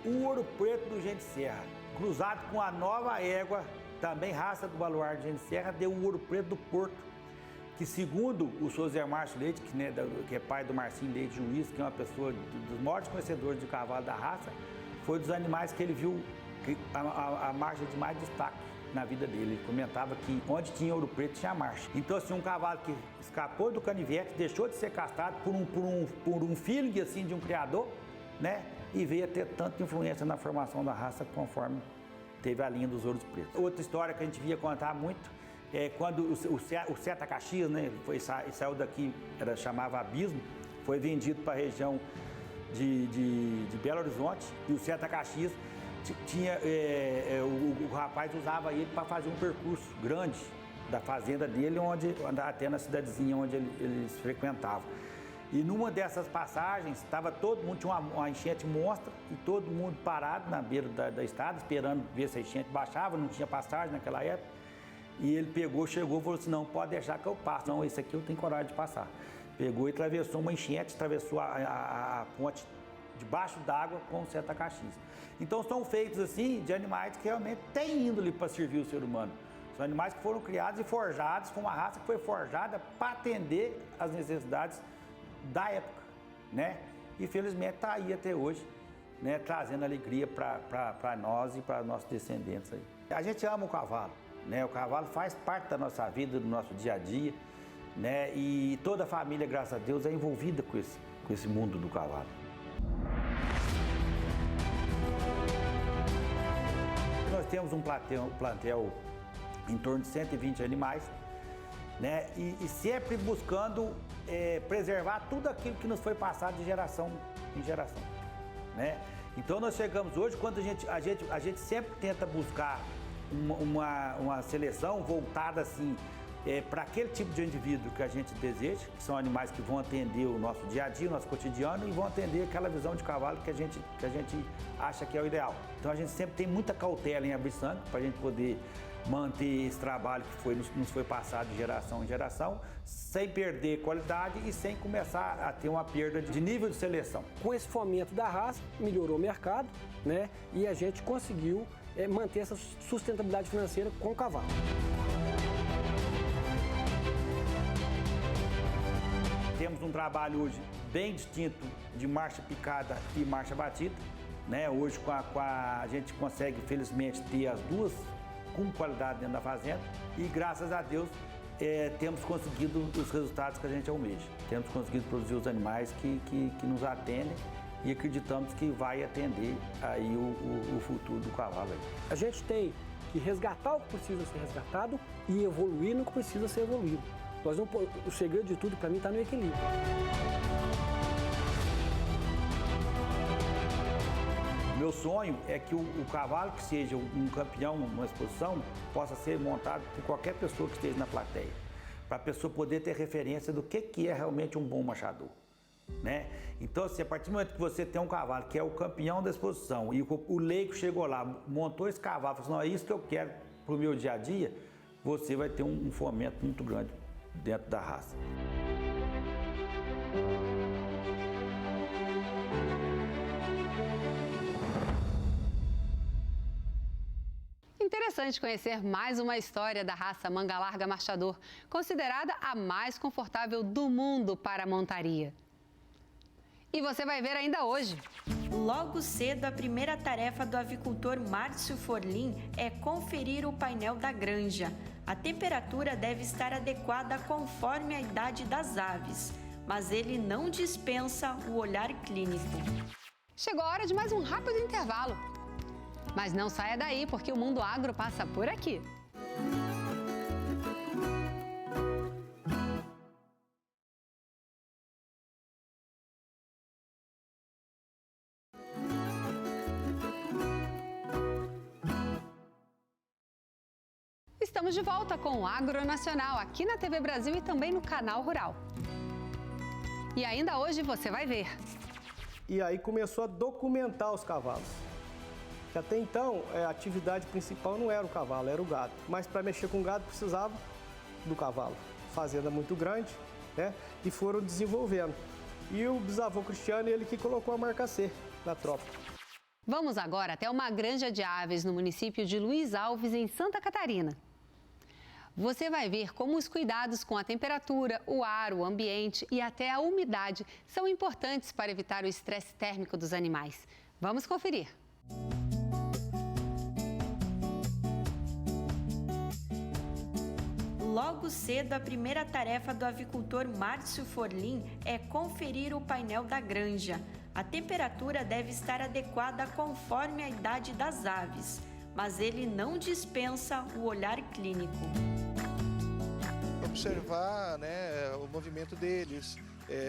[SPEAKER 13] O Ouro Preto do Engenho de Serra, cruzado com a nova égua, também raça do baluarte do Engenho de Serra, deu o Ouro Preto do Porto, que segundo o Sr. Zé Márcio Leite, que é pai do Marcinho Leite Juiz, que é uma pessoa dos maiores conhecedores de cavalo da raça, foi dos animais que ele viu a marcha de mais destaque na vida dele. Ele comentava que onde tinha Ouro Preto tinha marcha. Então, assim, um cavalo que escapou do canivete, deixou de ser castrado por um feeling assim, de um criador, né? E veio a ter tanta influência na formação da raça conforme teve a linha dos Ouros Pretos. Outra história que a gente via contar muito é quando o Seta Caxias, né, saiu daqui, chamava Abismo, foi vendido para a região de Belo Horizonte, e o Seta Caxias tinha, o rapaz usava ele para fazer um percurso grande da fazenda dele, onde até na cidadezinha onde eles frequentavam. E numa dessas passagens, estava todo mundo, tinha uma enchente monstra, e todo mundo parado na beira da estrada, esperando ver se a enchente baixava, não tinha passagem naquela época. E ele pegou, chegou e falou assim, não, pode deixar que eu passo. Não, esse aqui eu tenho coragem de passar. Pegou e atravessou uma enchente, atravessou a ponte debaixo d'água com o Seta Caxias. Então são feitos assim de animais que realmente têm índole para servir o ser humano. São animais que foram criados e forjados com uma raça que foi forjada para atender às necessidades da época, né? E felizmente está aí até hoje, né? Trazendo alegria para nós e para nossos descendentes aí. A gente ama o cavalo. Né, o cavalo faz parte da nossa vida, do nosso dia a dia, né, e toda a família, graças a Deus, é envolvida com esse mundo do cavalo. Nós temos um plantel em torno de 120 animais né? E sempre buscando preservar tudo aquilo que nos foi passado de geração em geração, né? Então nós chegamos hoje, quando a gente sempre tenta buscar uma seleção voltada assim para aquele tipo de indivíduo que a gente deseja, que são animais que vão atender o nosso dia a dia, o nosso cotidiano, e vão atender aquela visão de cavalo que a gente acha que é o ideal. Então a gente sempre tem muita cautela em abrir sangue para a gente poder manter esse trabalho que nos foi passado de geração em geração, sem perder qualidade e sem começar a ter uma perda de nível de seleção.
[SPEAKER 14] Com esse fomento da raça, melhorou o mercado, né? E a gente conseguiu manter essa sustentabilidade financeira com o cavalo.
[SPEAKER 13] Temos um trabalho hoje bem distinto de marcha picada e marcha batida, né? Hoje a gente consegue, felizmente, ter as duas com qualidade dentro da fazenda e, graças a Deus, temos conseguido os resultados que a gente almeja. Temos conseguido produzir os animais que nos atendem e acreditamos que vai atender aí o futuro do cavalo. Aí.
[SPEAKER 14] A gente tem que resgatar o que precisa ser resgatado e evoluir no que precisa ser evoluído. O segredo de tudo, para mim, está no equilíbrio.
[SPEAKER 13] Meu sonho é que o cavalo que seja um campeão numa exposição possa ser montado por qualquer pessoa que esteja na plateia, para a pessoa poder ter referência do que é realmente um bom machador, né? Então, assim, a partir do momento que você tem um cavalo que é o campeão da exposição e o leigo chegou lá, montou esse cavalo, falou assim, não, é isso que eu quero para o meu dia a dia, você vai ter um fomento muito grande dentro da raça.
[SPEAKER 1] Interessante conhecer mais uma história da raça manga larga marchador, considerada a mais confortável do mundo para a montaria. E você vai ver ainda hoje.
[SPEAKER 3] Logo cedo, a primeira tarefa do avicultor Márcio Forlim é conferir o painel da granja. A temperatura deve estar adequada conforme a idade das aves, mas ele não dispensa o olhar clínico.
[SPEAKER 1] Chegou a hora de mais um rápido intervalo. Mas não saia daí, porque o Mundo Agro passa por aqui. Estamos de volta com o Agro Nacional, aqui na TV Brasil e também no Canal Rural. E ainda hoje você vai ver.
[SPEAKER 6] E aí começou a documentar os cavalos. Que até então, a atividade principal não era o cavalo, era o gado. Mas para mexer com o gado precisava do cavalo. Fazenda muito grande, né? E foram desenvolvendo. E o bisavô Cristiano, ele que colocou a marca C na tropa.
[SPEAKER 1] Vamos agora até uma granja de aves no município de Luiz Alves, em Santa Catarina. Você vai ver como os cuidados com a temperatura, o ar, o ambiente e até a umidade são importantes para evitar o estresse térmico dos animais. Vamos conferir.
[SPEAKER 3] Logo cedo, a primeira tarefa do avicultor Márcio Forlim é conferir o painel da granja. A temperatura deve estar adequada conforme a idade das aves, mas ele não dispensa o olhar clínico.
[SPEAKER 15] Observar, né, o movimento deles,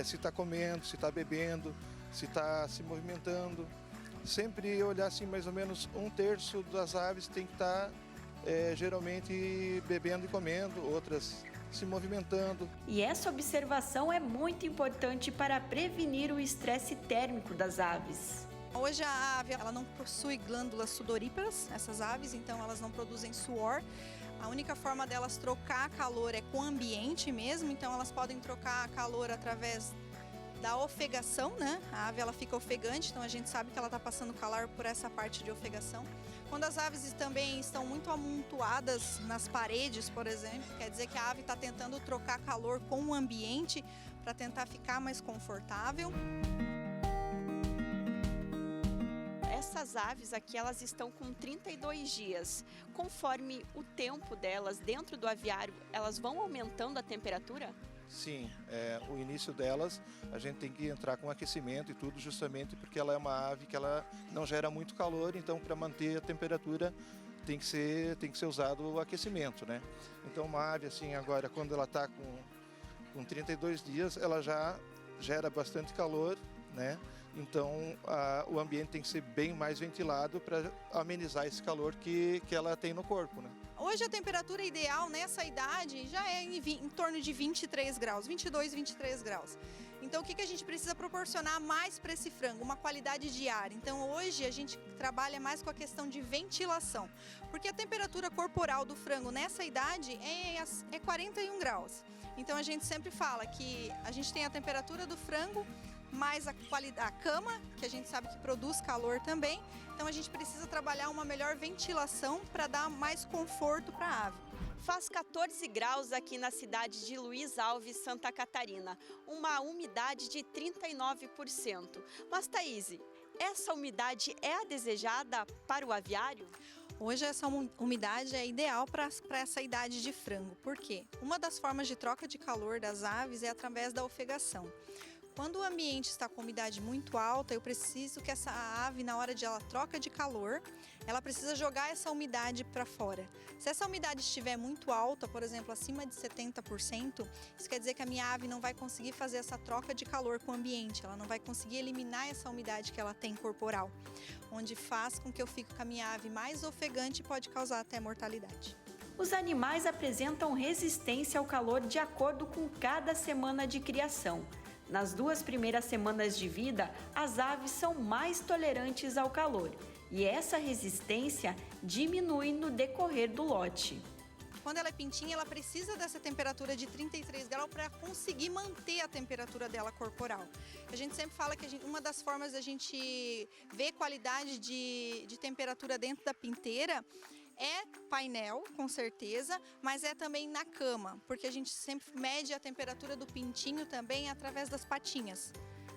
[SPEAKER 15] se está comendo, se está bebendo, se está se movimentando. Sempre olhar assim, mais ou menos 1/3 das aves tem que estar geralmente bebendo e comendo, outras se movimentando.
[SPEAKER 3] E essa observação é muito importante para prevenir o estresse térmico das aves.
[SPEAKER 16] Hoje a ave ela não possui glândulas sudoríparas, essas aves, então elas não produzem suor. A única forma delas trocar calor é com o ambiente mesmo, então elas podem trocar calor através da ofegação, né? A ave ela fica ofegante, então a gente sabe que ela está passando calor por essa parte de ofegação. Quando as aves também estão muito amontoadas nas paredes, por exemplo, quer dizer que a ave está tentando trocar calor com o ambiente para tentar ficar mais confortável.
[SPEAKER 3] Essas aves aqui, elas estão com 32 dias. Conforme o tempo delas dentro do aviário, elas vão aumentando a temperatura?
[SPEAKER 15] Sim, o início delas a gente tem que entrar com aquecimento e tudo, justamente porque ela é uma ave que ela não gera muito calor, então para manter a temperatura tem que ser usado o aquecimento, né? Então uma ave assim agora, quando ela está com 32 dias, ela já gera bastante calor, né? Então o ambiente tem que ser bem mais ventilado para amenizar esse calor que ela tem no corpo, né?
[SPEAKER 16] Hoje a temperatura ideal nessa idade já é em torno de 23 graus, 22, 23 graus. Então o que a gente precisa proporcionar mais para esse frango? Uma qualidade de ar. Então hoje a gente trabalha mais com a questão de ventilação, porque a temperatura corporal do frango nessa idade é 41 graus. Então a gente sempre fala que a gente tem a temperatura do frango, mais a cama, que a gente sabe que produz calor também. Então a gente precisa trabalhar uma melhor ventilação para dar mais conforto para a ave.
[SPEAKER 3] Faz 14 graus aqui na cidade de Luiz Alves, Santa Catarina, uma umidade de 39%. Mas, Thaís, essa umidade é a desejada para o aviário?
[SPEAKER 16] Hoje essa umidade é ideal para essa idade de frango. Por quê? Uma das formas de troca de calor das aves é através da ofegação. Quando o ambiente está com umidade muito alta, eu preciso que essa ave, na hora de ela troca de calor, ela precisa jogar essa umidade para fora. Se essa umidade estiver muito alta, por exemplo, acima de 70%, isso quer dizer que a minha ave não vai conseguir fazer essa troca de calor com o ambiente, ela não vai conseguir eliminar essa umidade que ela tem corporal, onde faz com que eu fique com a minha ave mais ofegante e pode causar até mortalidade.
[SPEAKER 3] Os animais apresentam resistência ao calor de acordo com cada semana de criação. Nas 2 primeiras semanas de vida, as aves são mais tolerantes ao calor e essa resistência diminui no decorrer do lote.
[SPEAKER 16] Quando ela é pintinha, ela precisa dessa temperatura de 33 graus para conseguir manter a temperatura dela corporal. A gente sempre fala que uma das formas da gente ver qualidade de temperatura dentro da pinteira é painel, com certeza, mas é também na cama, porque a gente sempre mede a temperatura do pintinho também através das patinhas,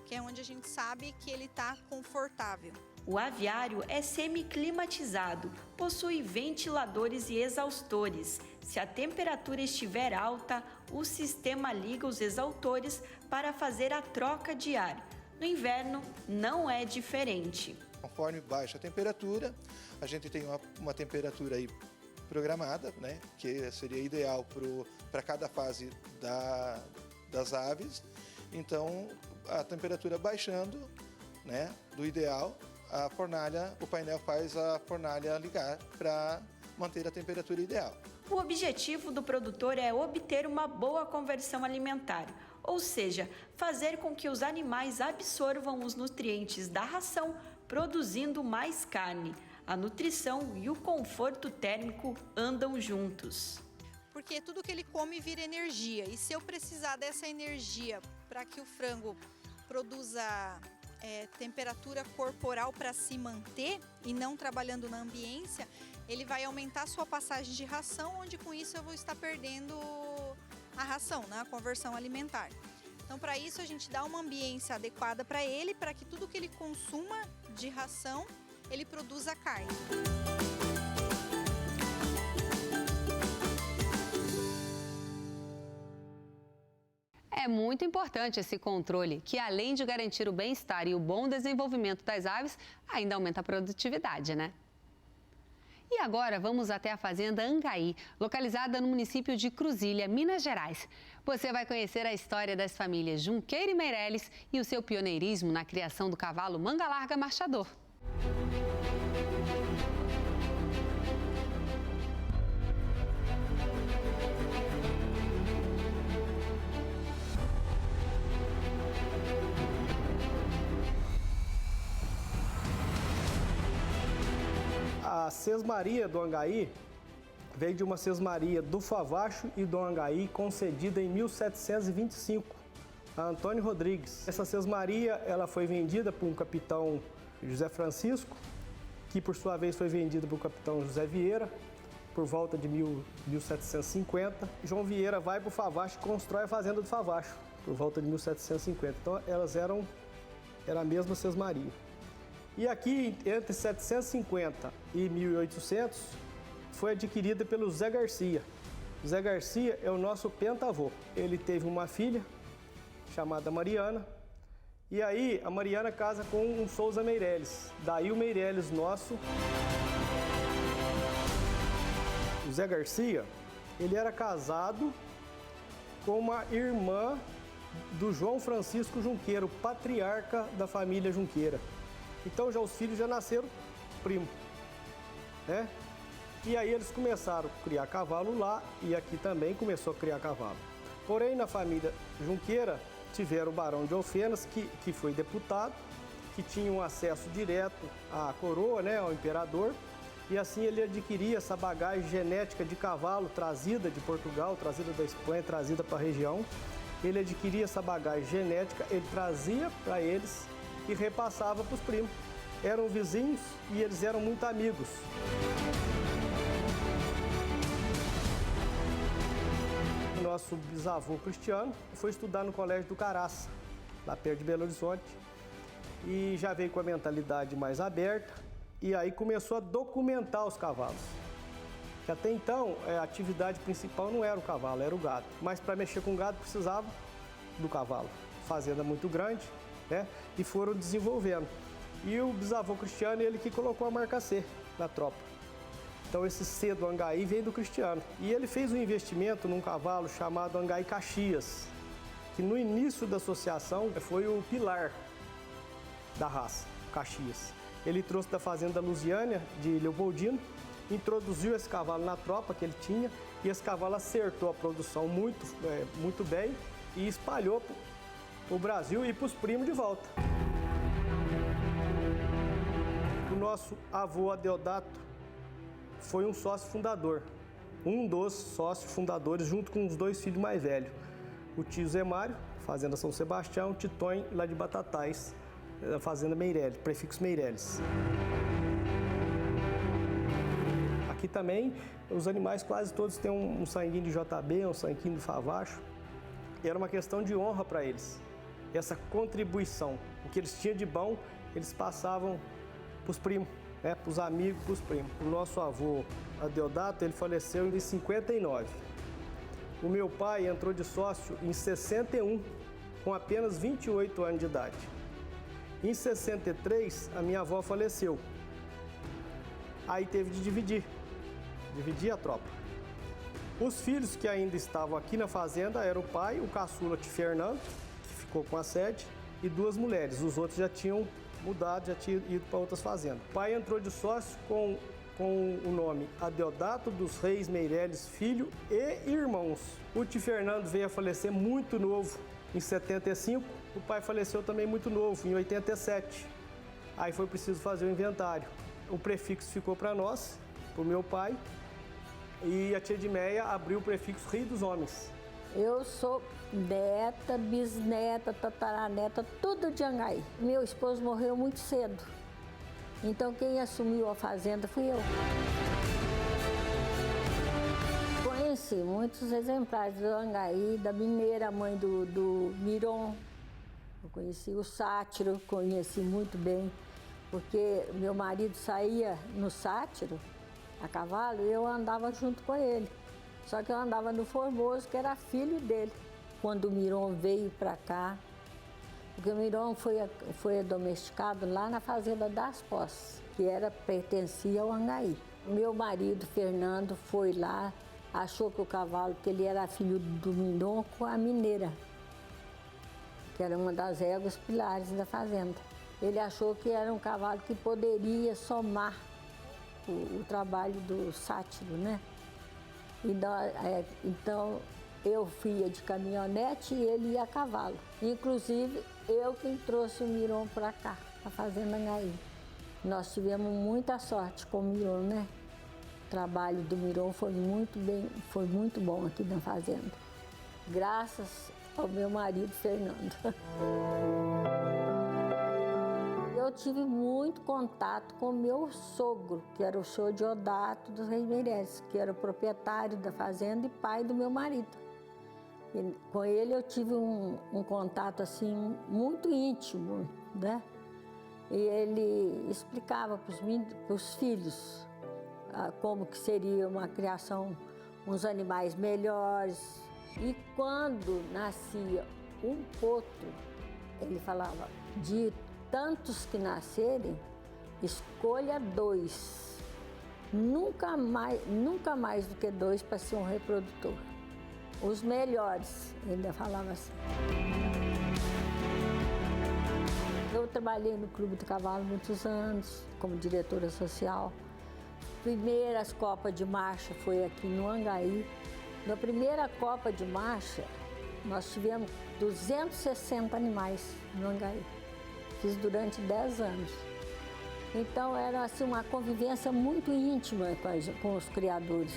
[SPEAKER 16] que é onde a gente sabe que ele está confortável.
[SPEAKER 3] O aviário é semi-climatizado, possui ventiladores e exaustores. Se a temperatura estiver alta, o sistema liga os exaustores para fazer a troca de ar. No inverno, não é diferente.
[SPEAKER 15] Conforme baixa a temperatura, a gente tem uma temperatura aí programada, né, que seria ideal para cada fase das aves. Então, a temperatura baixando, né, do ideal, o painel faz a fornalha ligar para manter a temperatura ideal.
[SPEAKER 3] O objetivo do produtor é obter uma boa conversão alimentar, ou seja, fazer com que os animais absorvam os nutrientes da ração, produzindo mais carne. A nutrição e o conforto térmico andam juntos.
[SPEAKER 16] Porque tudo que ele come vira energia, e se eu precisar dessa energia para que o frango produza temperatura corporal para se manter e não trabalhando na ambiência, ele vai aumentar a sua passagem de ração, onde com isso eu vou estar perdendo a ração, né, a conversão alimentar. Então, para isso, a gente dá uma ambiência adequada para ele, para que tudo que ele consuma de ração, ele produza carne.
[SPEAKER 1] É muito importante esse controle, que além de garantir o bem-estar e o bom desenvolvimento das aves, ainda aumenta a produtividade, né? E agora vamos até a fazenda Angaí, localizada no município de Cruzília, Minas Gerais. Você vai conhecer a história das famílias Junqueira e Meirelles e o seu pioneirismo na criação do cavalo manga larga marchador.
[SPEAKER 6] A sesmaria do Angaí veio de uma sesmaria do Favacho e do Angaí concedida em 1725 a Antônio Rodrigues. Essa sesmaria ela foi vendida por um capitão José Francisco, que por sua vez foi vendida para o capitão José Vieira por volta de 1750. João Vieira vai para o Favacho e constrói a fazenda do Favacho por volta de 1750. Então elas eram a mesma sesmaria. E aqui, entre 750 e 1800, foi adquirida pelo Zé Garcia. Zé Garcia é o nosso pentavô. Ele teve uma filha chamada Mariana, e aí a Mariana casa com um Souza Meirelles. Daí o Meirelles nosso. o Zé Garcia, ele era casado com uma irmã do João Francisco Junqueira, o patriarca da família Junqueira. Então já os filhos já nasceram primo, né? E aí eles começaram a criar cavalo lá e aqui também começou a criar cavalo. Porém, na família Junqueira, tiveram o Barão de Alfenas, que foi deputado, que tinha um acesso direto à coroa, né, ao imperador, e assim ele adquiria essa bagagem genética de cavalo trazida de Portugal, trazida da Espanha, trazida para a região. Ele adquiria essa bagagem genética, ele trazia para eles e repassava para os primos. Eram vizinhos e eles eram muito amigos. O nosso bisavô Cristiano foi estudar no Colégio do Caraça, lá perto de Belo Horizonte, e já veio com a mentalidade mais aberta e aí começou a documentar os cavalos. Que até então a atividade principal não era o cavalo, era o gado. Mas para mexer com gado precisava do cavalo. Fazenda muito grande, né? E foram desenvolvendo. E o bisavô Cristiano, ele que colocou a marca C na tropa. Então esse C do Angaí vem do Cristiano. E ele fez um investimento num cavalo chamado Angaí Caxias, que no início da associação foi o pilar da raça, Caxias. Ele trouxe da fazenda Lusiânia, de Leopoldino, introduziu esse cavalo na tropa que ele tinha e esse cavalo acertou a produção muito bem e espalhou para o Brasil e para os primos de volta. O nosso avô Adeodato foi um sócio fundador, um dos sócios fundadores, junto com os dois filhos mais velhos. O tio Zé Mário, Fazenda São Sebastião, o Titonho, lá de Batatais, da Fazenda Meireles, prefixo Meireles. Aqui também, os animais quase todos têm um sanguinho de JB, um sanguinho de Favacho. E era uma questão de honra para eles, essa contribuição. O que eles tinham de bom, eles passavam para os primos, né? Para os amigos, para os primos. O nosso avô Adeodato, ele faleceu em 59. O meu pai entrou de sócio em 61, com apenas 28 anos de idade. Em 63, a minha avó faleceu. Aí teve de dividir a tropa. Os filhos que ainda estavam aqui na fazenda eram o pai, o caçula de Fernando, que ficou com a sede, e duas mulheres. Os outros já tinham mudado, já tinham ido para outras fazendas. O pai entrou de sócio com o nome Adeodato dos Reis Meireles Filho e Irmãos. O tio Fernando veio a falecer muito novo, em 75. O pai faleceu também muito novo, em 87. Aí foi preciso fazer o inventário. O prefixo ficou para nós, para o meu pai, e a tia Edmeia abriu o prefixo Rio dos Homens.
[SPEAKER 17] Eu sou neta, bisneta, tataraneta, tudo de Angaí. Meu esposo morreu muito cedo, então quem assumiu a fazenda fui eu. Conheci muitos exemplares do Angaí, da Mineira, mãe do Miron. Eu conheci o Sátiro, conheci muito bem, porque meu marido saía no Sátiro a cavalo e eu andava junto com ele. Só que eu andava no Formoso, que era filho dele. Quando o Miron veio para cá, porque o Miron foi domesticado lá na Fazenda das Posses, que pertencia ao Angaí. Meu marido, Fernando, foi lá, achou que o cavalo, que ele era filho do Miron com a Mineira, que era uma das éguas pilares da fazenda. Ele achou que era um cavalo que poderia somar o trabalho do Sátiro, né? Então, eu fui de caminhonete e ele ia a cavalo. Inclusive, eu quem trouxe o Miron para cá, a Fazenda Angaí. Nós tivemos muita sorte com o Miron, né? O trabalho do Miron foi muito bom aqui na fazenda. Graças ao meu marido, Fernando. Eu tive muito contato com meu sogro, que era o senhor Deodato dos Reis Meireles, que era o proprietário da fazenda e pai do meu marido. E com ele eu tive um contato assim muito íntimo, né? E ele explicava para os filhos como que seria uma criação, uns animais melhores. E quando nascia um potro, ele falava, de tantos que nascerem, escolha 2. nunca mais do que 2 para ser um reprodutor. Os melhores, ainda falava assim. Eu trabalhei no Clube do Cavalo muitos anos, como diretora social. Primeiras Copas de Marcha foi aqui no Angaí. Na primeira Copa de Marcha, nós tivemos 260 animais no Angaí. Fiz durante 10 anos. Então era assim, uma convivência muito íntima com os criadores.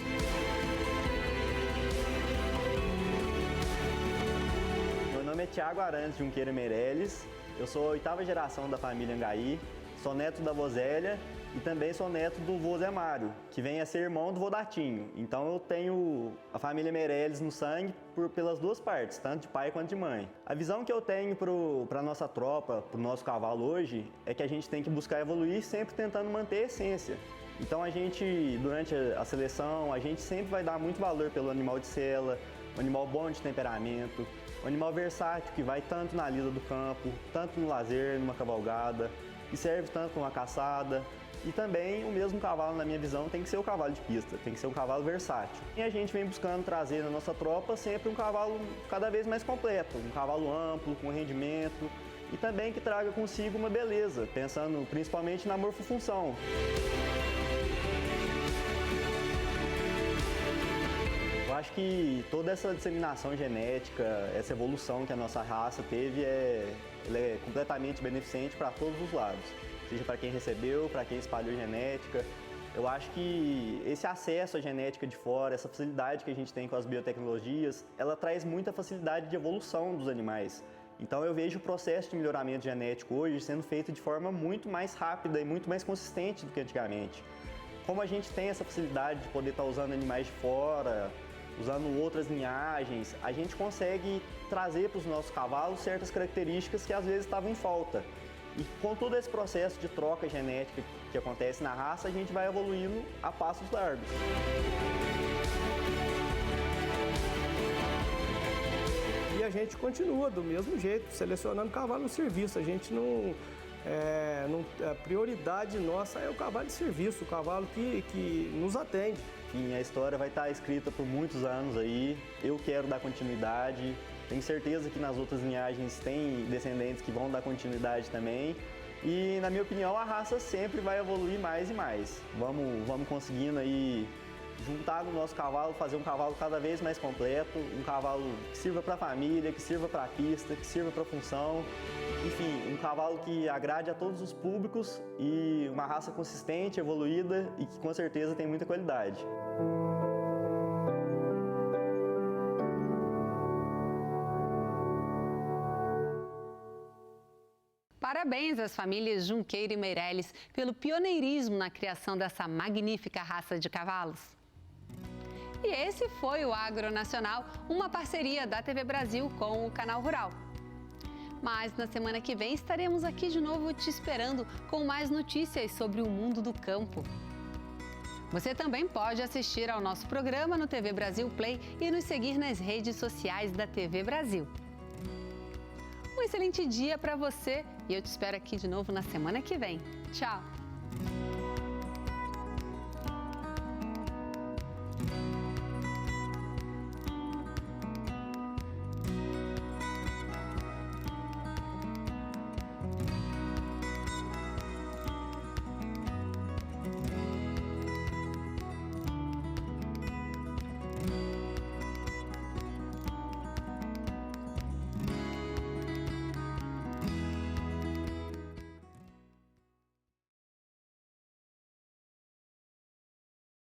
[SPEAKER 18] Meu nome é Tiago Arantes Junqueira Meirelles, eu sou a 8ª geração da família Angaí, sou neto da vô Zélia e também sou neto do vô Zé Mário, que vem a ser irmão do vô Datinho. Então eu tenho a família Meirelles no sangue pelas 2 partes, tanto de pai quanto de mãe. A visão que eu tenho para a nossa tropa, para o nosso cavalo hoje, é que a gente tem que buscar evoluir sempre tentando manter a essência. Então a gente, durante a seleção, a gente sempre vai dar muito valor pelo animal de sela, um animal bom de temperamento, um animal versátil que vai tanto na lida do campo, tanto no lazer, numa cavalgada, que serve tanto numa caçada. E também o mesmo cavalo, na minha visão, tem que ser o cavalo de pista, tem que ser um cavalo versátil. E a gente vem buscando trazer na nossa tropa sempre um cavalo cada vez mais completo, um cavalo amplo, com rendimento e também que traga consigo uma beleza, pensando principalmente na morfofunção. Eu acho que toda essa disseminação genética, essa evolução que a nossa raça teve, ela é completamente beneficente para todos os lados. Seja para quem recebeu, para quem espalhou genética. Eu acho que esse acesso à genética de fora, essa facilidade que a gente tem com as biotecnologias, ela traz muita facilidade de evolução dos animais. Então eu vejo o processo de melhoramento genético hoje sendo feito de forma muito mais rápida e muito mais consistente do que antigamente. Como a gente tem essa facilidade de poder estar usando animais de fora, usando outras linhagens, a gente consegue trazer para os nossos cavalos certas características que às vezes estavam em falta. E com todo esse processo de troca genética que acontece na raça, a gente vai evoluindo a passos largos.
[SPEAKER 6] E a gente continua do mesmo jeito, selecionando cavalo no serviço. A gente a prioridade nossa é o cavalo de serviço, o cavalo que nos atende.
[SPEAKER 18] Enfim, a história vai estar escrita por muitos anos aí. Eu quero dar continuidade. Tenho certeza que nas outras linhagens tem descendentes que vão dar continuidade também. E, na minha opinião, a raça sempre vai evoluir mais e mais. Vamos conseguindo aí juntar no nosso cavalo, fazer um cavalo cada vez mais completo, um cavalo que sirva para a família, que sirva para a pista, que sirva para a função. Enfim, um cavalo que agrade a todos os públicos e uma raça consistente, evoluída e que com certeza tem muita qualidade.
[SPEAKER 1] Parabéns às famílias Junqueira e Meirelles pelo pioneirismo na criação dessa magnífica raça de cavalos. E esse foi o Agronacional, uma parceria da TV Brasil com o Canal Rural. Mas na semana que vem estaremos aqui de novo te esperando com mais notícias sobre o mundo do campo. Você também pode assistir ao nosso programa no TV Brasil Play e nos seguir nas redes sociais da TV Brasil. Um excelente dia para você e eu te espero aqui de novo na semana que vem. Tchau!